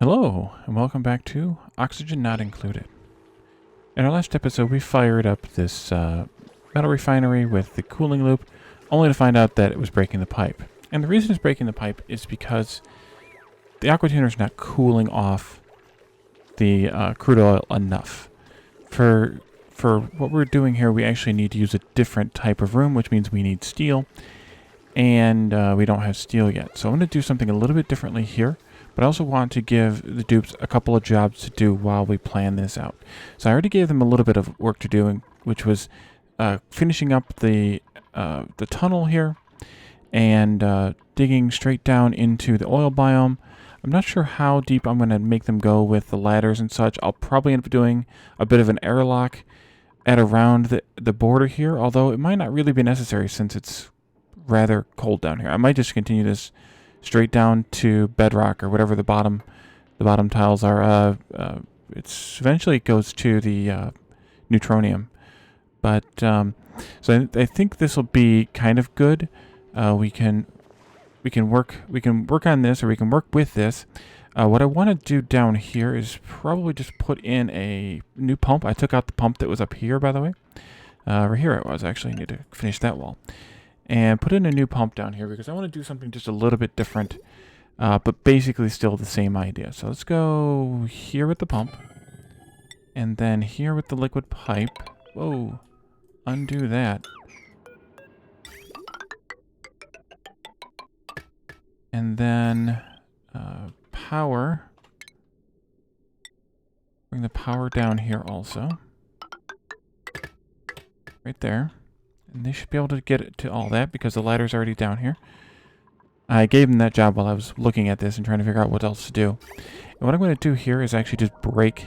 Hello, and welcome back to Oxygen Not Included. In our last episode, we fired up this metal refinery with the cooling loop, only to find out that it was breaking the pipe. And the reason it's breaking the pipe is because the aqua tuner is not cooling off the crude oil enough. For what we're doing here, we actually need to use a different type of room, which means we need steel, and we don't have steel yet. So I'm going to do something a little bit differently here. But I also want to give the dupes a couple of jobs to do while we plan this out. So I already gave them a little bit of work to do, which was finishing up the tunnel here and digging straight down into the oil biome. I'm not sure how deep I'm going to make them go with the ladders and such. I'll probably end up doing a bit of an airlock at around the border here, although it might not really be necessary since it's rather cold down here. I might just continue this straight down to bedrock or whatever the bottom tiles are. It's eventually goes to the neutronium, but so I think this will be kind of good. We can work on this, or we can work with this. What I want to do down here is probably just put in a new pump. I took out the pump that was up here, by the way. Right here it was. Actually, I need to finish that wall. And put in a new pump down here because I want to do something just a little bit different, but basically still the same idea. So let's go here with the pump, and then here with the liquid pipe. Whoa, undo that. And then power. Bring the power down here also. Right there. And they should be able to get it to all that because the ladder's already down here. I gave them that job while I was looking at this and trying to figure out what else to do. And what I'm going to do here is actually just break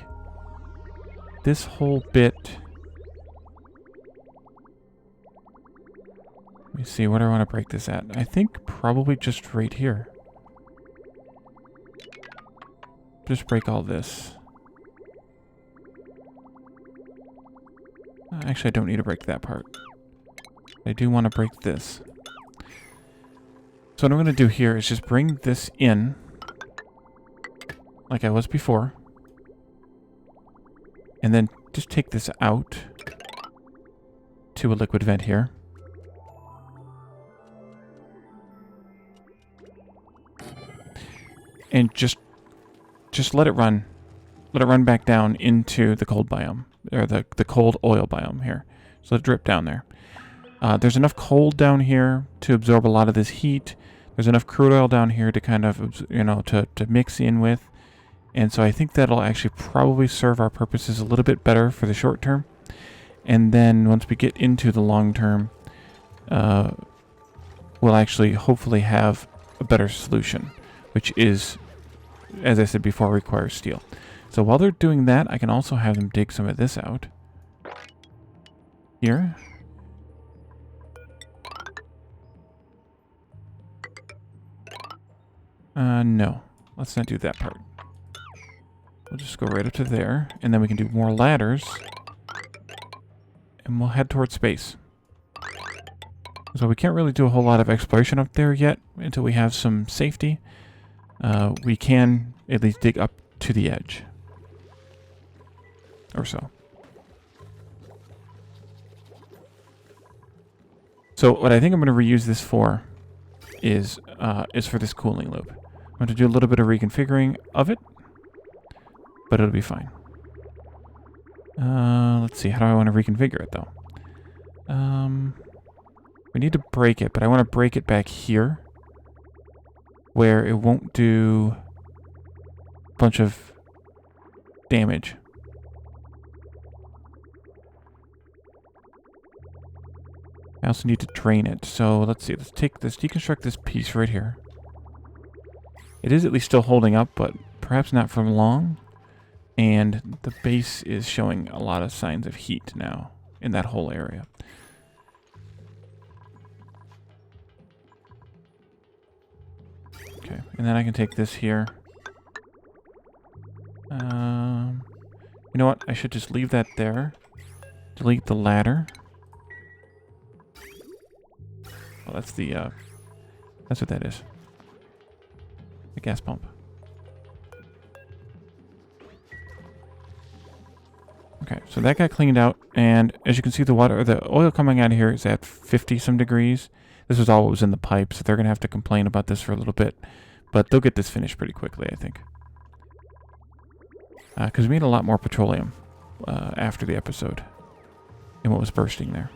this whole bit. Let me see, what do I want to break this at? I think probably just right here. Just break all this. Actually, I don't need to break that part. I do want to break this. So what I'm going to do here is just bring this in like I was before. And then just take this out to a liquid vent here. And just let it run. Let it run back down into the cold biome, or the cold oil biome here. So let it drip down there. There's enough cold down here to absorb a lot of this heat. There's enough crude oil down here to kind of, to mix in with. And so I think that'll actually probably serve our purposes a little bit better for the short term. And then once we get into the long term, we'll actually hopefully have a better solution, which is, as I said before, requires steel. So while they're doing that, I can also have them dig some of this out. Here. No. Let's not do that part. We'll just go right up to there, and then we can do more ladders, and we'll head towards space. So we can't really do a whole lot of exploration up there yet until we have some safety. We can at least dig up to the edge. Or so. So what I think I'm going to reuse this for is for this cooling loop. I'm going to do a little bit of reconfiguring of it, but it'll be fine. Let's see, how do I want to reconfigure it though? We need to break it, but I want to break it back here where it won't do a bunch of damage. I also need to drain it. So let's see. Let's deconstruct this piece right here. It is at least still holding up, but perhaps not for long. And the base is showing a lot of signs of heat now in that whole area. Okay, and then I can take this here. You know what? I should just leave that there. Delete the ladder. Well, that's the, that's what that is. The gas pump. Okay, so that got cleaned out, and as you can see, the oil coming out of here is at 50 some degrees. This was all what was in the pipe, so they're gonna have to complain about this for a little bit, but they'll get this finished pretty quickly, I think. Because we need a lot more petroleum after the episode and what was bursting there.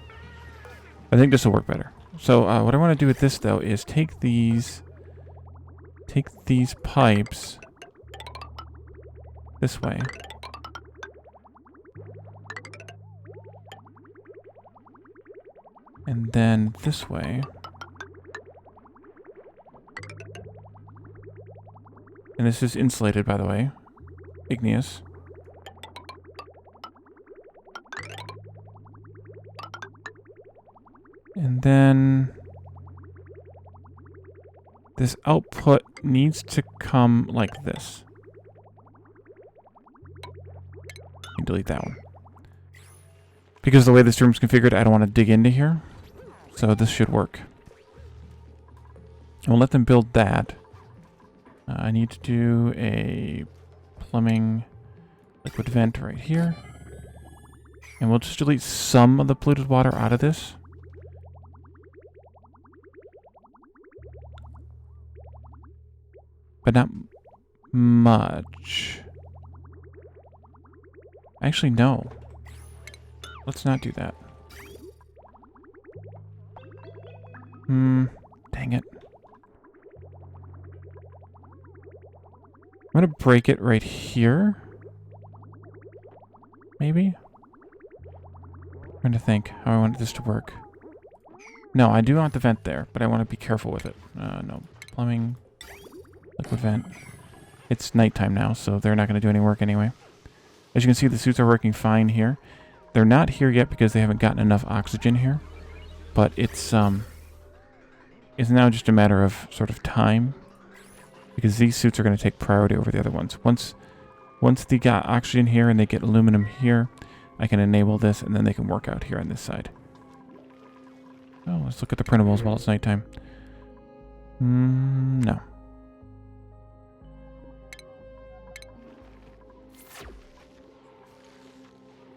I think this will work better. So what I want to do with this, though, is take these pipes this way. And then this way. And this is insulated, by the way. Igneous. And then this output needs to come like this. You can delete that one. Because the way this room's configured, I don't want to dig into here. So this should work. We'll let them build that. I need to do a plumbing liquid vent right here. And we'll just delete some of the polluted water out of this. But not much. Actually, no. Let's not do that. Dang it. I'm gonna break it right here. Maybe? I'm trying to think how I want this to work. No, I do want the vent there, but I want to be careful with it. No. Plumbing. Liquid vent. It's nighttime now, so they're not going to do any work anyway. As you can see, the suits are working fine here. They're not here yet because they haven't gotten enough oxygen here. But it's now just a matter of sort of time. Because these suits are going to take priority over the other ones. Once they got oxygen here and they get aluminum here, I can enable this and then they can work out here on this side. Oh, let's look at the printables while it's nighttime. No.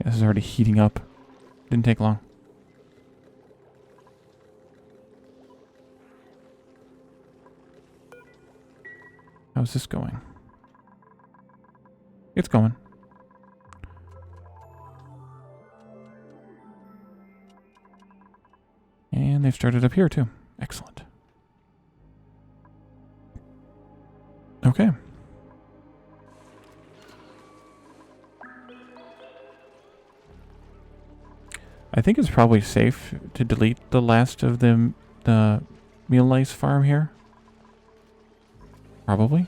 Yeah, this is already heating up. Didn't take long. How's this going? It's going. And they've started up here too. Excellent. Okay. I think it's probably safe to delete the last of the meal lice farm here. Probably.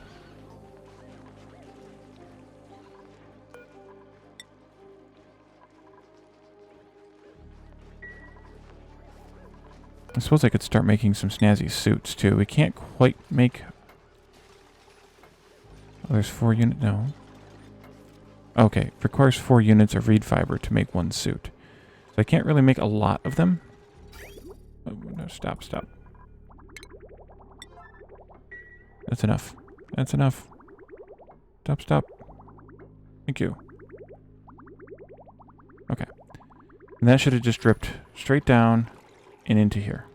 I suppose I could start making some snazzy suits too. We can't quite make... Oh, there's 4 units. No. Okay. Requires 4 units of reed fiber to make 1 suit. So I can't really make a lot of them. Oh, no, stop. That's enough. That's enough. Stop. Thank you. Okay. And that should have just dripped straight down and into here.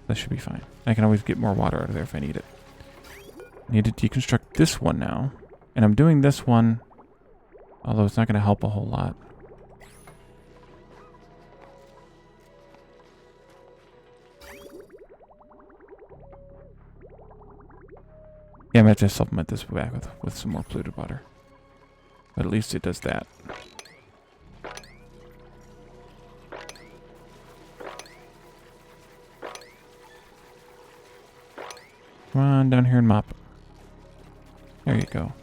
That should be fine. I can always get more water out of there if I need it. I need to deconstruct this one now. And I'm doing this one, although it's not going to help a whole lot. Yeah, I'm going to have to supplement this back with some more polluted water. But at least it does that. Come on, down here and mop. There you go.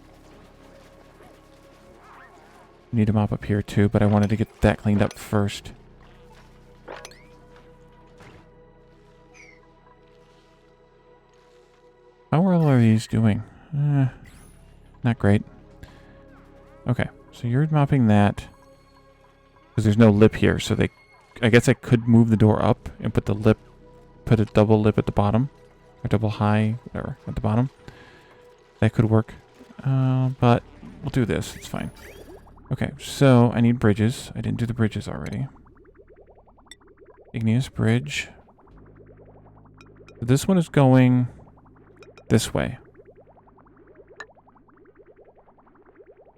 Need to mop up here too, but I wanted to get that cleaned up first. How well are these doing? Not great. Okay, so you're mopping that. Because there's no lip here, so I guess I could move the door up and put a double lip at the bottom. Or double high, whatever, at the bottom. That could work. But we'll do this, it's fine. Okay, so I need bridges. I didn't do the bridges already. Igneous bridge. So this one is going this way.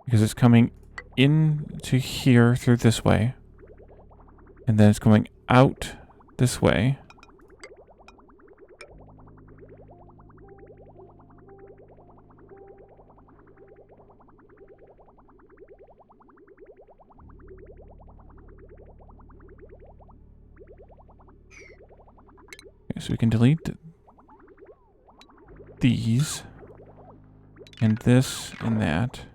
Because it's coming into here through this way. And then it's going out this way. Okay, so we can delete these. And this and that.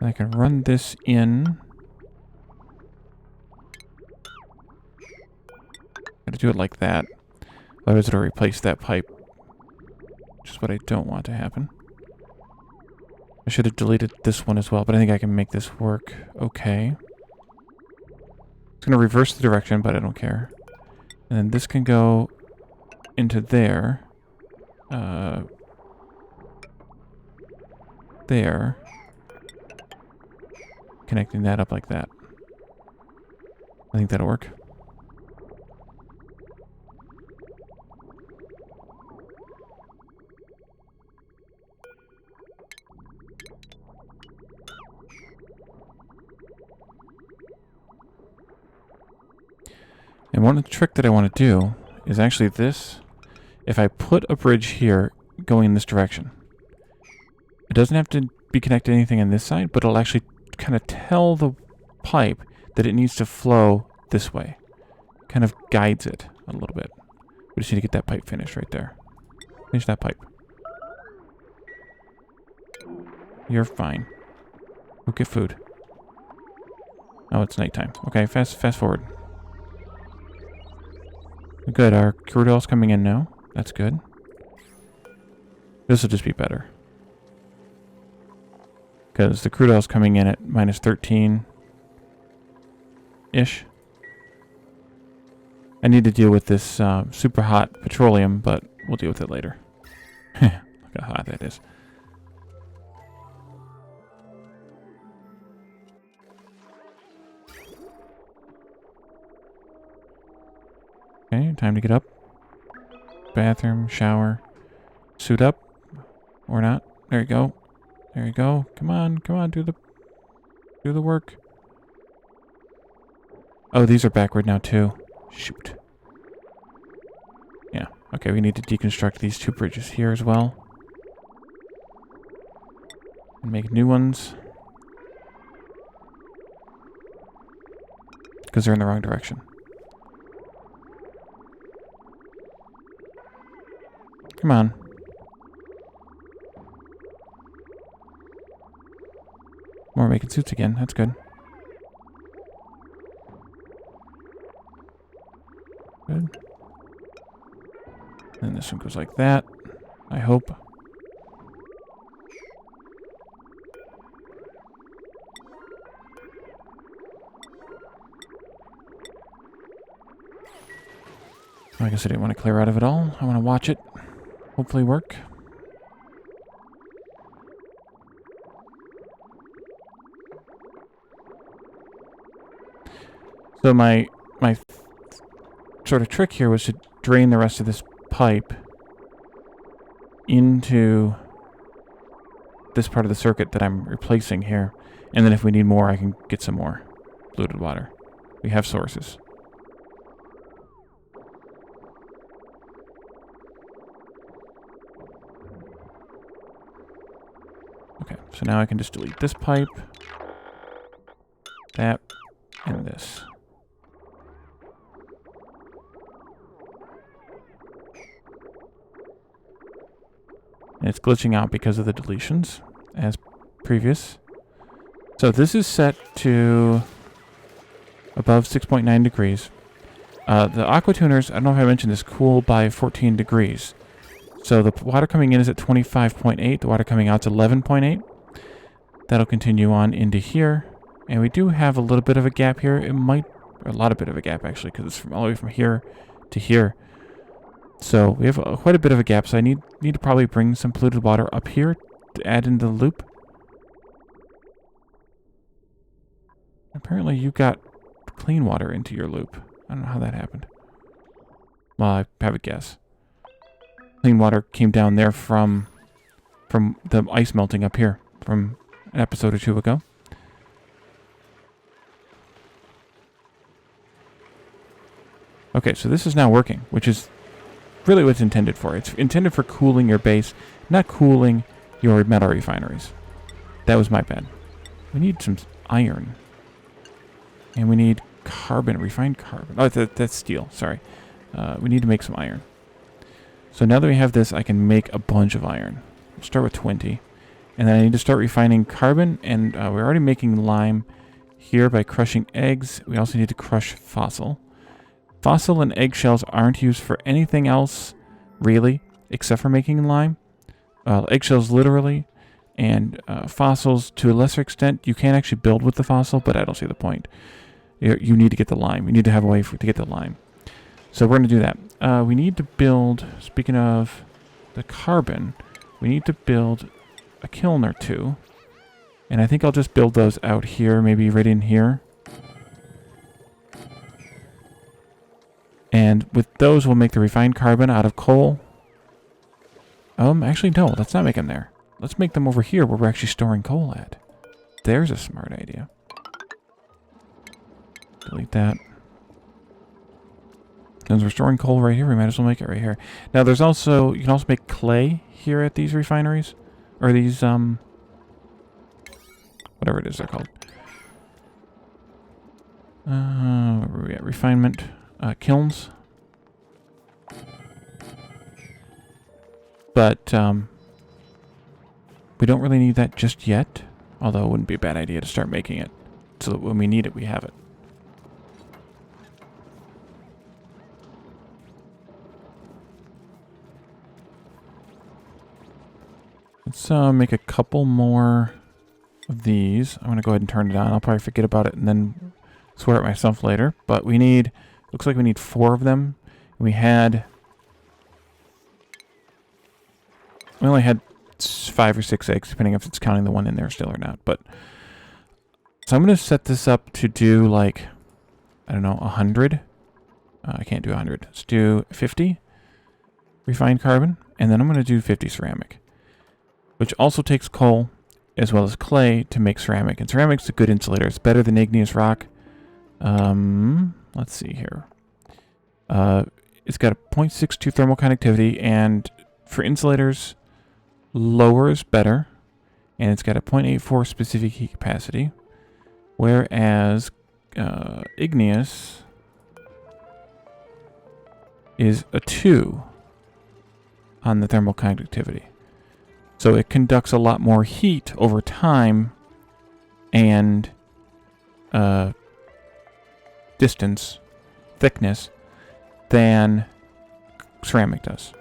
I can run this in. Gotta do it like that. Otherwise it'll replace that pipe. Which is what I don't want to happen. I should have deleted this one as well, but I think I can make this work okay. It's gonna reverse the direction, but I don't care. And then this can go into there. There. Connecting that up like that. I think that'll work. And one trick that I want to do is actually this. If I put a bridge here going in this direction, it doesn't have to be connected to anything on this side, but it'll actually kind of tell the pipe that it needs to flow this way. Kind of guides it a little bit. We just need to get that pipe finished right there. Finish that pipe. You're fine. Go get food. Oh, it's nighttime. Okay, fast forward. Good, our crude oil's coming in now. That's good. This will just be better. Because the crude oil's coming in at minus 13-ish. I need to deal with this super hot petroleum, but we'll deal with it later. Look how hot that is. Okay, time to get up. Bathroom, shower, suit up, or not. There you go. There you go. Come on, do the work. Oh, these are backward now too. Shoot. Yeah. Okay, we need to deconstruct these two bridges here as well. And make new ones. Because they're in the wrong direction. Come on. More making suits again. That's good. Good. And this one goes like that. I hope. I guess I didn't want to clear out of it all. I want to watch it. Hopefully work. So my sort of trick here was to drain the rest of this pipe into this part of the circuit that I'm replacing here. And then if we need more, I can get some more polluted water. We have sources. Okay, so now I can just delete this pipe, that, and this. And it's glitching out because of the deletions, as previous. So this is set to above 6.9 degrees. The aqua tuners, I don't know if I mentioned this, cool by 14 degrees. So the water coming in is at 25.8. The water coming out is 11.8. That'll continue on into here. And we do have a little bit of a gap here. It might a lot of bit of a gap actually, because it's from all the way from here to here. So we have quite a bit of a gap. So I need to probably bring some polluted water up here to add into the loop. Apparently you got clean water into your loop. I don't know how that happened. Well, I have a guess. Clean water came down there from the ice melting up here from an episode or two ago. Okay, so this is now working, which is really what it's intended for. It's intended for cooling your base, not cooling your metal refineries. That was my bad. We need some iron. And we need carbon, refined carbon. Oh, that's steel, sorry. We need to make some iron. So now that we have this, I can make a bunch of iron. We'll start with 20. And then I need to start refining carbon, and we're already making lime here by crushing eggs. We also need to crush fossil. Fossil and eggshells aren't used for anything else, really, except for making lime. Eggshells literally, and fossils to a lesser extent. You can actually build with the fossil, but I don't see the point. You need to get the lime. You need to have a way to get the lime. So we're going to do that. We need to build, speaking of the carbon, we need to build a kiln or two. And I think I'll just build those out here, maybe right in here. And with those, we'll make the refined carbon out of coal. Actually, no, let's not make them there. Let's make them over here where we're actually storing coal at. There's a smart idea. Delete that. Since we're storing coal right here, we might as well make it right here. Now, there's also, you can also make clay here at these refineries. Or these, whatever it is they're called. Where were we at? Refinement. Kilns. But, we don't really need that just yet. Although it wouldn't be a bad idea to start making it. So that when we need it, we have it. Let's make a couple more of these. I'm going to go ahead and turn it on. I'll probably forget about it and then swear at myself later. But we need, looks like we need 4 of them. We only had 5 or 6 eggs, depending if it's counting the one in there still or not. But so I'm going to set this up to do like, I don't know, 100. I can't do 100. Let's do 50 refined carbon. And then I'm going to do 50 ceramic, which also takes coal as well as clay to make ceramic. And ceramic's a good insulator. It's better than igneous rock. Let's see here. It's got a 0.62 thermal conductivity, and for insulators, lower is better. And it's got a 0.84 specific heat capacity. Whereas igneous is a 2 on the thermal conductivity. So it conducts a lot more heat over time and distance, thickness, than ceramic does.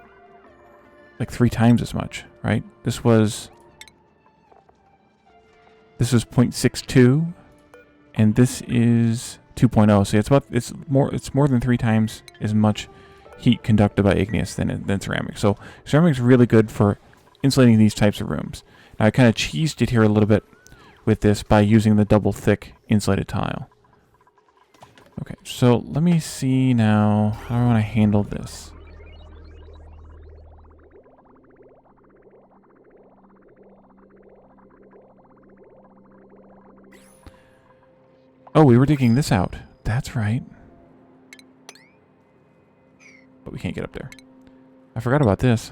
Like 3 times as much, right? This was 0.62, and this is 2.0. So it's more than 3 times as much heat conducted by igneous than ceramic. So ceramic is really good for insulating these types of rooms. Now I kind of cheesed it here a little bit with this by using the double thick insulated tile. Okay, so let me see now how I want to handle this. Oh, we were digging this out. That's right. But we can't get up there. I forgot about this.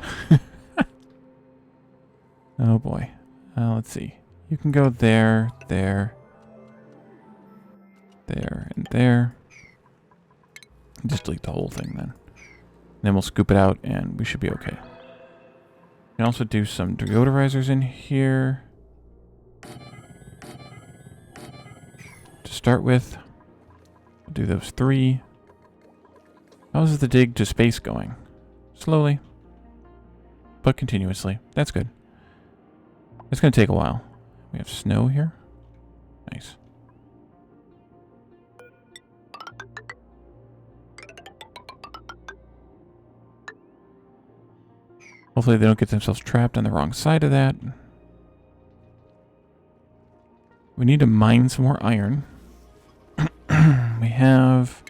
Oh boy. Let's see. You can go there, there, there, and there. Just delete the whole thing then. Then we'll scoop it out and we should be okay. We can also do some deodorizers in here. To start with, we'll do those 3. How's the dig to space going? Slowly, but continuously. That's good. It's going to take a while. We have snow here. Nice. Hopefully they don't get themselves trapped on the wrong side of that. We need to mine some more iron. We have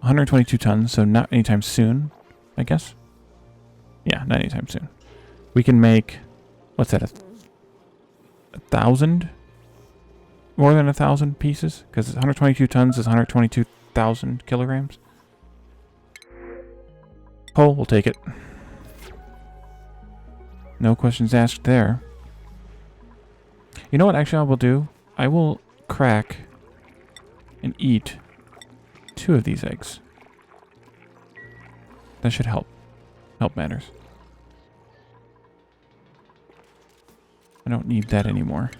122 tons, so not anytime soon, I guess. Yeah, not anytime soon. We can make, what's that, 1,000? More than 1,000 pieces? Because 122 tons is 122,000 kilograms. Coal, we'll take it. No questions asked there. You know what actually I will do? I will crack and eat 2 of these eggs. That should help. Help matters. I don't need that anymore.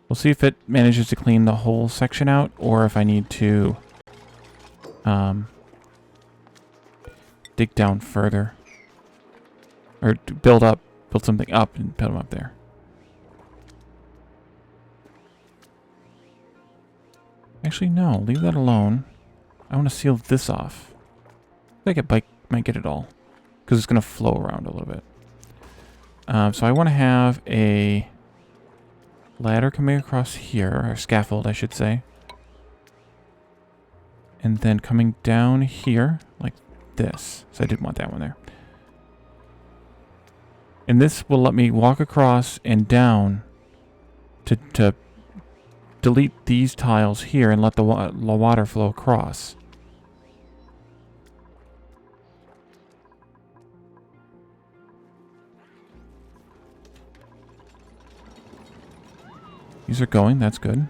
We'll see if it manages to clean the whole section out, or if I need to dig down further. Or to build something up and put them up there. Actually, no. Leave that alone. I want to seal this off. I think I might get it all. Because it's going to flow around a little bit. So I want to have a ladder coming across here. Or scaffold, I should say. And then coming down here, like this. So I didn't want that one there. And this will let me walk across and down to delete these tiles here and let the water flow across. These are going, that's good.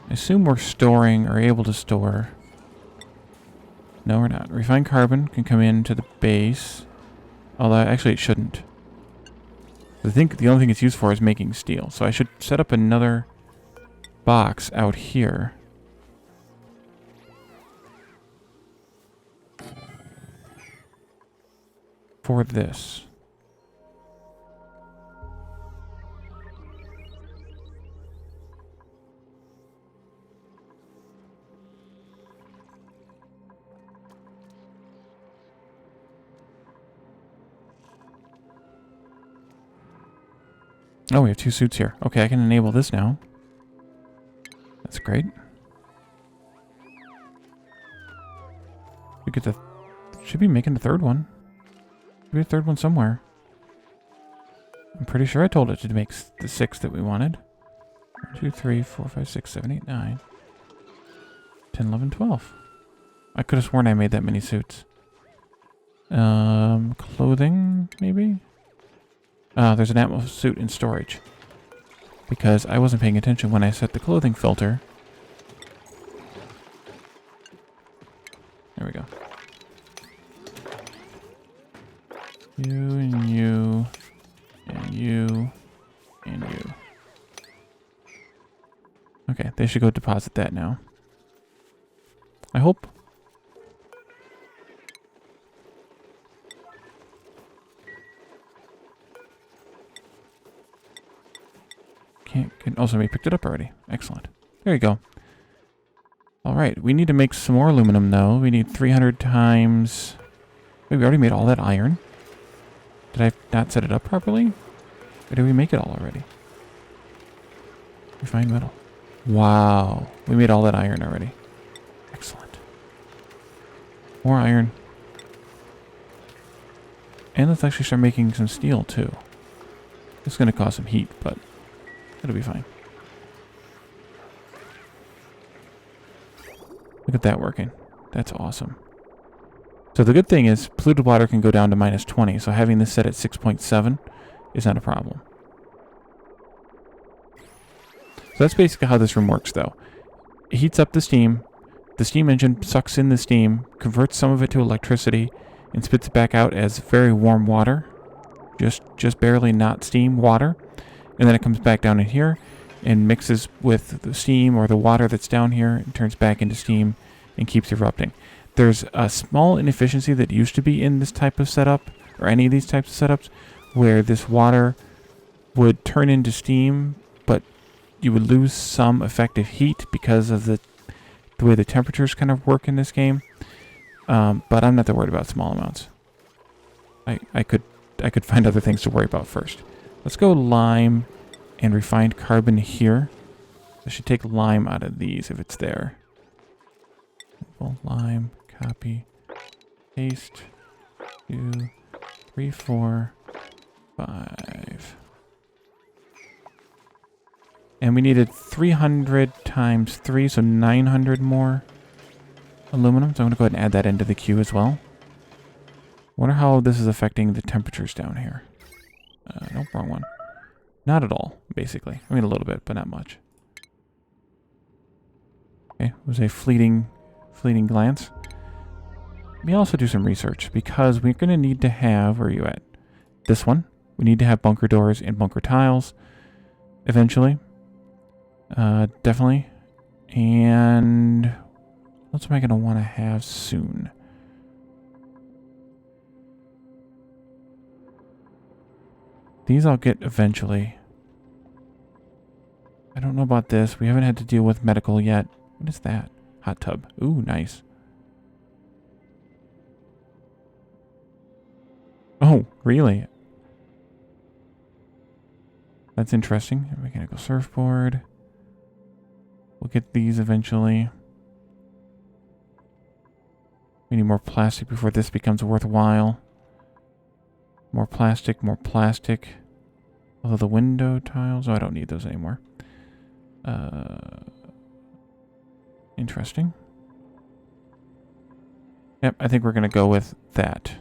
I assume we're storing or able to store. No, we're not. Refined carbon can come into the base. Although, actually, it shouldn't. I think the only thing it's used for is making steel. So I should set up another box out here. For this. Oh, we have 2 suits here. Okay, I can enable this now. That's great. We get the... Should be making the 3rd one. Should be a 3rd one somewhere. I'm pretty sure I told it to make the 6 that we wanted. 1, 2, 3, 4, 5, 6, 7, 8, 9. 10, 11, 12. I could have sworn I made that many suits. Clothing, maybe? There's an Atmos suit in storage. Because I wasn't paying attention when I set the clothing filter. There we go. You and you and you and you. Okay, they should go deposit that now. I hope. Oh, somebody picked it up already. Excellent. There you go. Alright, we need to make some more aluminum, though. We need 300 times... Wait, we already made all that iron? Did I not set it up properly? Or did we make it all already? Refined metal. Wow. We made all that iron already. Excellent. More iron. And let's actually start making some steel, too. It's going to cause some heat, but... it'll be fine. Look at that working. That's awesome. So the good thing is polluted water can go down to -20, so having this set at 6.7 is not a problem. So that's basically how this room works, though. It heats up the steam engine sucks in the steam, converts some of it to electricity, and spits it back out as very warm water. Just barely not steam, water. And then it comes back down in here and mixes with the steam or the water that's down here and turns back into steam and keeps erupting. There's a small inefficiency that used to be in this type of setup, or any of these types of setups, where this water would turn into steam, but you would lose some effective heat because of the way the temperatures kind of work in this game. but I'm not that worried about small amounts. I could find other things to worry about first. Let's go lime and refined carbon here. I should take lime out of these if it's there. Well, lime, copy, paste, 2, 3, 4, 5. And we needed 300 times 3, so 900 more aluminum. So I'm going to go ahead and add that into the queue as well. Wonder how this is affecting the temperatures down here. Nope, wrong one. Not at all, basically. I mean, a little bit, but not much. Okay, it was a fleeting glance. Let me also do some research, because we're going to need to have... Where are you at? This one. We need to have bunker doors and bunker tiles eventually. Definitely. And what else am I going to want to have soon? These I'll get eventually. I don't know about this. We haven't had to deal with medical yet. What is that? Hot tub. Ooh, nice. Oh, really? That's interesting. Mechanical surfboard. We'll get these eventually. We need more plastic before this becomes worthwhile. More plastic, more plastic. Although the window tiles... Oh, I don't need those anymore. Interesting. Yep, I think we're going to go with that.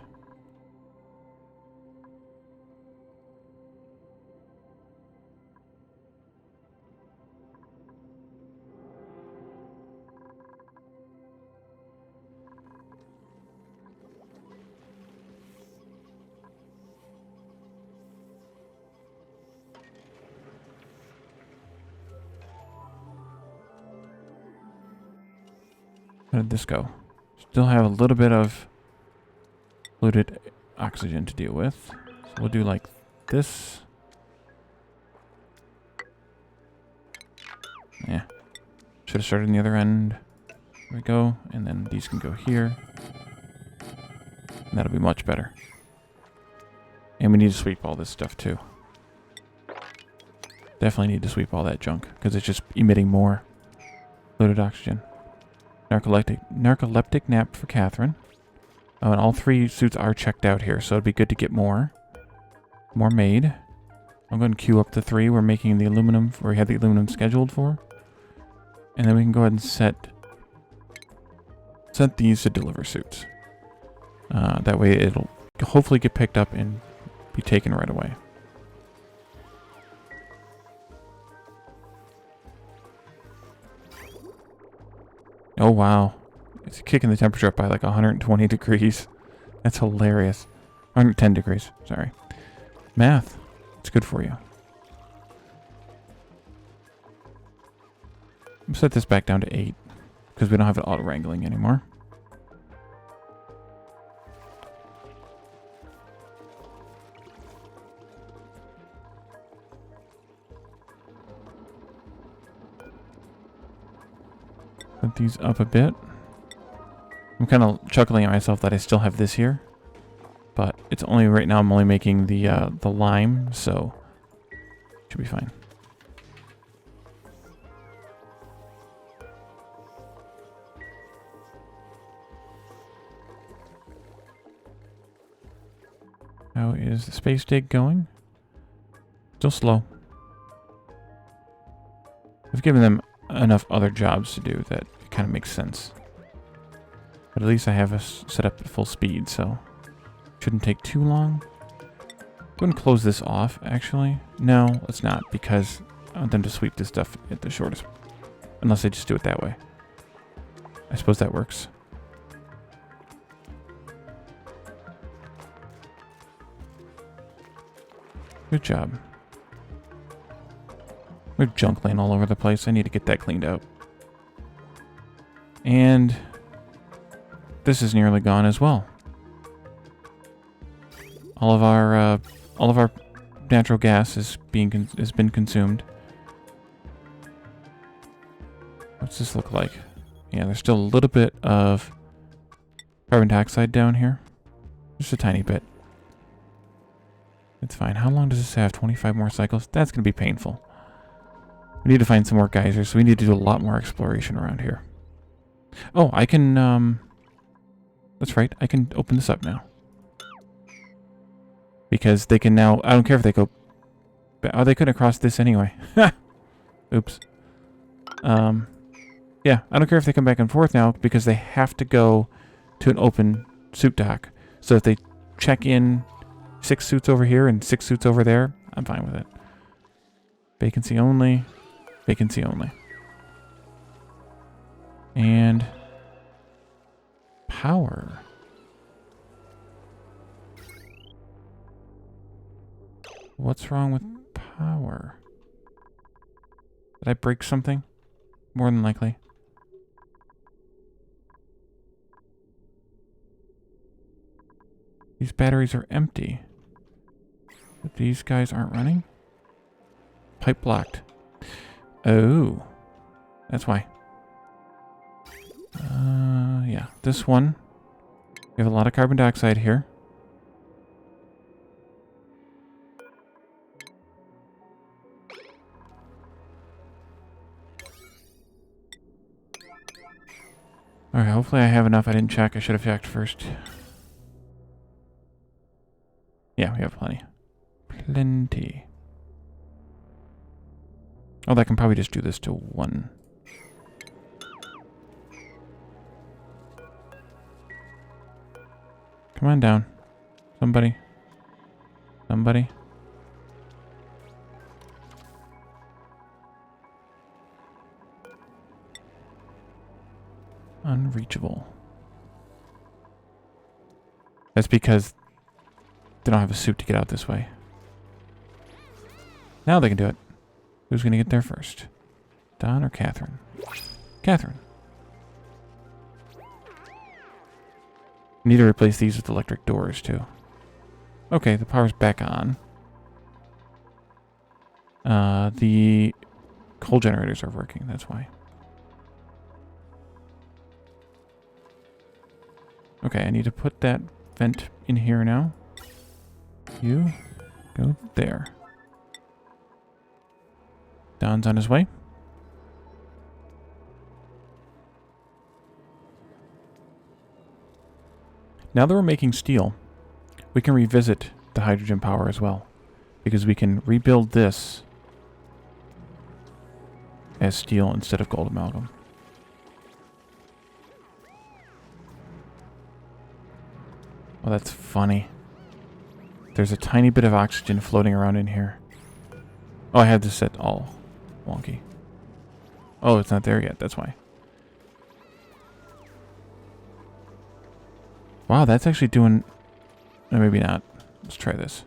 How did this go? Still have a little bit of polluted oxygen to deal with. So we'll do like this. Yeah. Should have started on the other end. There we go. And then these can go here. And that'll be much better. And we need to sweep all this stuff too. Definitely need to sweep all that junk, because it's just emitting more polluted oxygen. Narcoleptic nap for Catherine. Oh, and all 3 suits are checked out here, so it'd be good to get more. More made. I'm going to queue up the 3 we're making the aluminum, where we had the aluminum scheduled for. And then we can go ahead and set these to deliver suits. That way it'll hopefully get picked up and be taken right away. Oh, wow. It's kicking the temperature up by like 120 degrees. That's hilarious. 110 degrees, sorry. Math. It's good for you. I'll set this back down to 8, because we don't have it auto-wrangling anymore. Put these up a bit. I'm kind of chuckling at myself that I still have this here, but it's only right now. I'm only making the lime, so should be fine. How is the space dig going? Still slow. I've given them enough other jobs to do that it kind of makes sense. But at least I have us set up at full speed, so shouldn't take too long. Go ahead and close this off, actually. No, let's not, because I want them to sweep this stuff at the shortest. Unless I just do it that way. I suppose that works. Good job. We have junk laying all over the place. I need to get that cleaned out. And this is nearly gone as well. All of our natural gas has been consumed. What's this look like? Yeah, there's still a little bit of carbon dioxide down here. Just a tiny bit. It's fine. How long does this have? 25 more cycles? That's going to be painful. We need to find some more geysers, so we need to do a lot more exploration around here. Oh, I can, that's right. I can open this up now. Because they can now... I don't care if they go... Oh, they couldn't cross this anyway. Oops. Yeah, I don't care if they come back and forth now, because they have to go to an open suit dock. So if they check in 6 suits over here and 6 suits over there, I'm fine with it. Vacancy only. Vacancy only. And... power. What's wrong with power? Did I break something? More than likely. These batteries are empty. But these guys aren't running? Pipe blocked. Oh. That's why. Yeah. This one. We have a lot of carbon dioxide here. Alright, hopefully I have enough. I didn't check. I should have checked first. Yeah, we have plenty. Plenty. Oh, that can probably just do this to 1. Come on down. Somebody. Somebody. Unreachable. That's because they don't have a suit to get out this way. Now they can do it. Who's going to get there first? Don or Catherine? Catherine. Need to replace these with electric doors, too. Okay, the power's back on. The coal generators are working, that's why. Okay, I need to put that vent in here now. You go there. Don's on his way. Now that we're making steel, we can revisit the hydrogen power as well. Because we can rebuild this as steel instead of gold amalgam. Oh, that's funny. There's a tiny bit of oxygen floating around in here. Oh, I had this set all wonky. Oh, it's not there yet. That's why. Wow, that's actually doing... No, maybe not. Let's try this.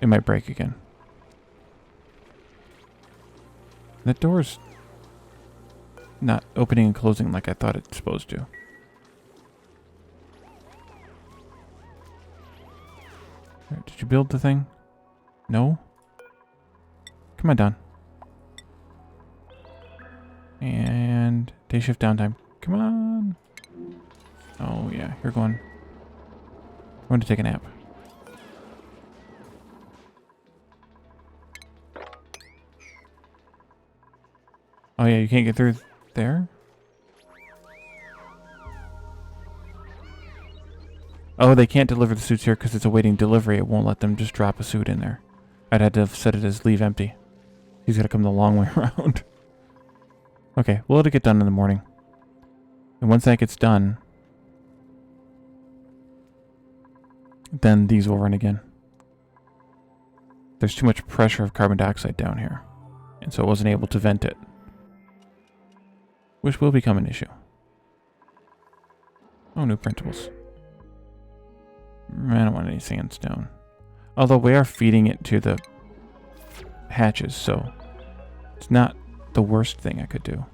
It might break again. That door's not opening and closing like I thought it's supposed to. Right, did you build the thing? No? Come on, Don. And day shift downtime. Come on. Oh, yeah. You're going. I'm going to take a nap. Oh, yeah. You can't get through there? Oh, they can't deliver the suits here because it's awaiting delivery. It won't let them just drop a suit in there. I'd had to have set it as leave empty. He's got to come the long way around. Okay, we'll let it get done in the morning. And once that gets done, then these will run again. There's too much pressure of carbon dioxide down here, and so it wasn't able to vent it. Which will become an issue. Oh, new printables. I don't want any sandstone. Although we are feeding it to the hatches, so it's not the worst thing I could do.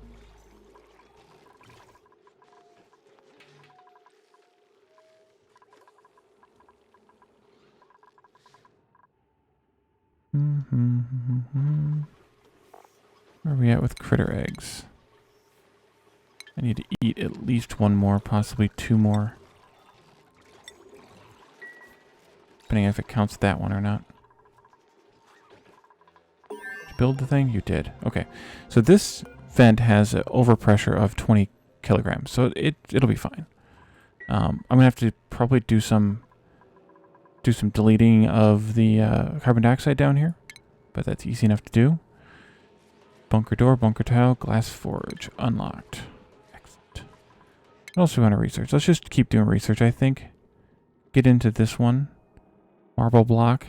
Where are we at with critter eggs? I need to eat at least one more, possibly two more. Depending on if it counts that one or not. Did you build the thing? You did. Okay. So this vent has an overpressure of 20 kilograms, so it'll be fine. I'm gonna have to probably do some deleting of the carbon dioxide down here, but that's easy enough to do. Bunker door, bunker tile, glass forge, unlocked. Excellent. What else do we want to research? Let's just keep doing research, I think. Get into this one. Marble block.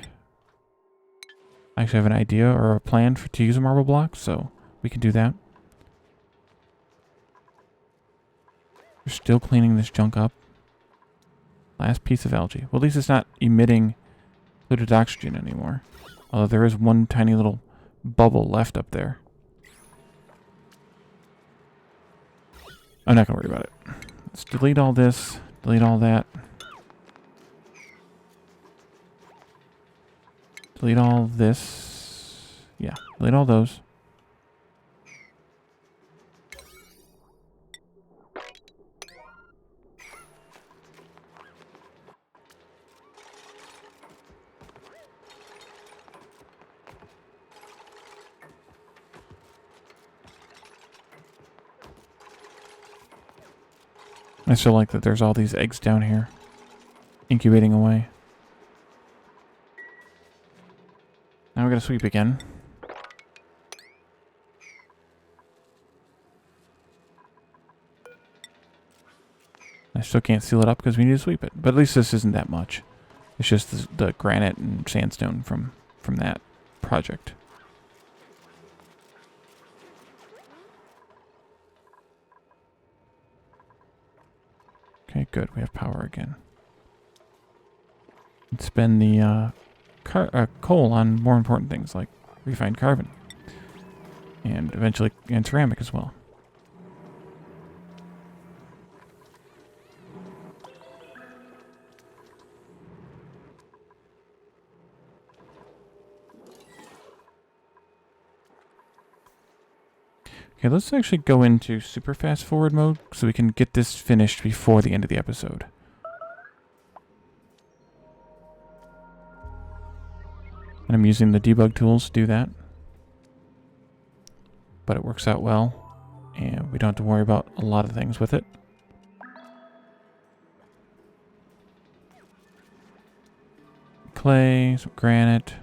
I actually have an idea or a plan to use a marble block, so we can do that. We're still cleaning this junk up. Last piece of algae. Well, at least it's not emitting polluted oxygen anymore. Although there is one tiny little bubble left up there. I'm not going to worry about it. Let's delete all this. Delete all that. Delete all this. Yeah, delete all those. I still like that there's all these eggs down here, incubating away. Now we're going to sweep again. I still can't seal it up because we need to sweep it. But at least this isn't that much. It's just the granite and sandstone from that project. Okay, good. We have power again. Let's spend the coal on more important things like refined carbon. And eventually ceramic as well. Okay, let's actually go into super fast forward mode so we can get this finished before the end of the episode. And I'm using the debug tools to do that. But it works out well, and we don't have to worry about a lot of things with it. Clay, some granite.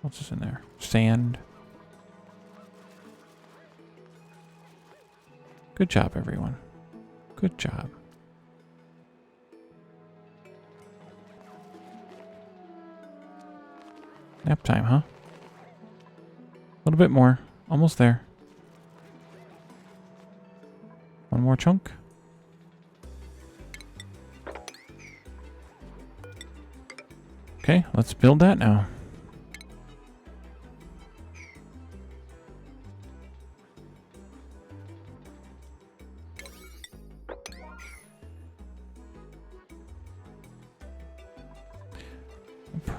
What's this in there? Sand. Good job, everyone. Good job. Nap time, huh? A little bit more. Almost there. One more chunk. Okay, let's build that now.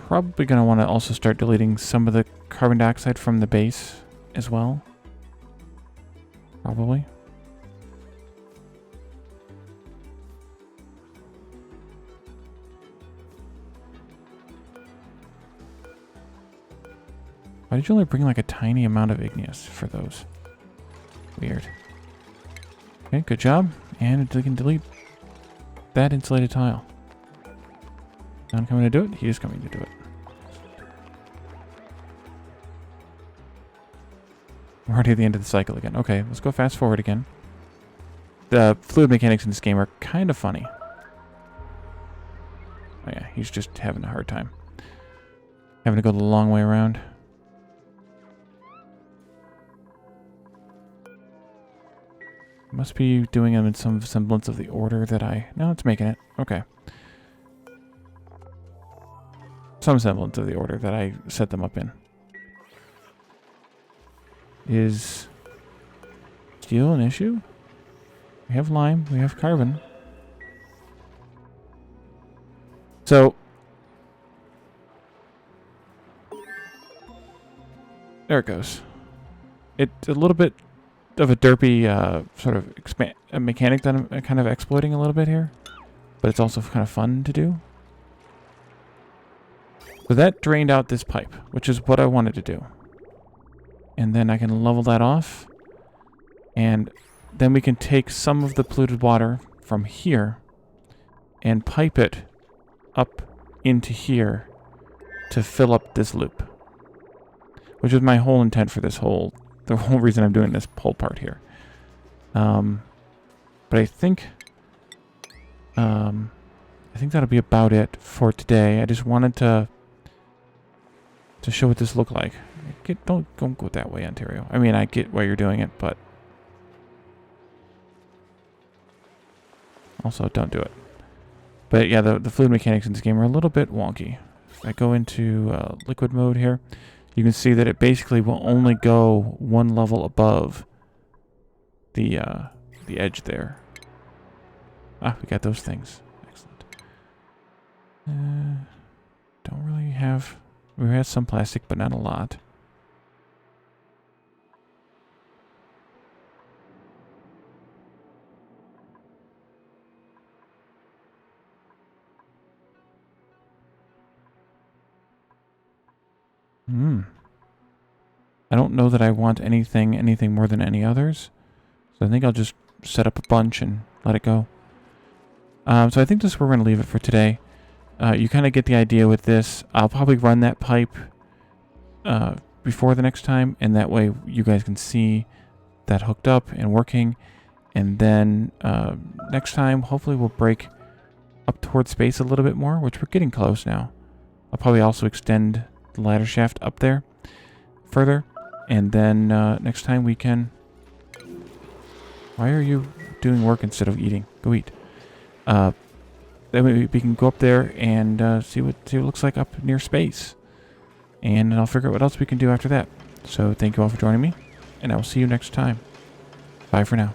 Probably going to want to also start deleting some of the carbon dioxide from the base as well. Probably. Why did you only bring like a tiny amount of igneous for those? Weird. Okay, good job. And we can delete that insulated tile. Not coming to do it? He is coming to do it. We're already at the end of the cycle again. Okay, let's go fast forward again. The fluid mechanics in this game are kind of funny. Oh yeah, he's just having a hard time. Having to go the long way around. Must be doing them in some semblance of the order that I... No, it's making it. Okay. Some semblance of the order that I set them up in. Is steel an issue? We have lime, we have carbon. So there it goes. It's a little bit of a derpy sort of a mechanic that I'm kind of exploiting a little bit here, but it's also kind of fun to do. So that drained out this pipe, which is what I wanted to do. And then I can level that off, and then we can take some of the polluted water from here and pipe it up into here to fill up this loop, which is my whole intent for the whole reason I'm doing this whole part here. But I think that'll be about it for today. I just wanted to show what this looked like. Don't go that way, Ontario. I mean, I get why you're doing it, but also don't do it. But yeah, the fluid mechanics in this game are a little bit wonky. If I go into liquid mode here, you can see that it basically will only go one level above the edge there. Ah, we got those things. Excellent. Don't really have... We have some plastic, but not a lot. I don't know that I want anything more than any others. So I think I'll just set up a bunch and let it go. So I think this is where we're going to leave it for today. You kind of get the idea with this. I'll probably run that pipe before the next time, and that way you guys can see that hooked up and working. And then next time, hopefully we'll break up towards space a little bit more, which we're getting close now. I'll probably also extend the ladder shaft up there further. And then next time we can... Why are you doing work instead of eating? Go eat. Then we can go up there and see what it looks like up near space. And I'll figure out what else we can do after that. So thank you all for joining me, and I will see you next time. Bye for now.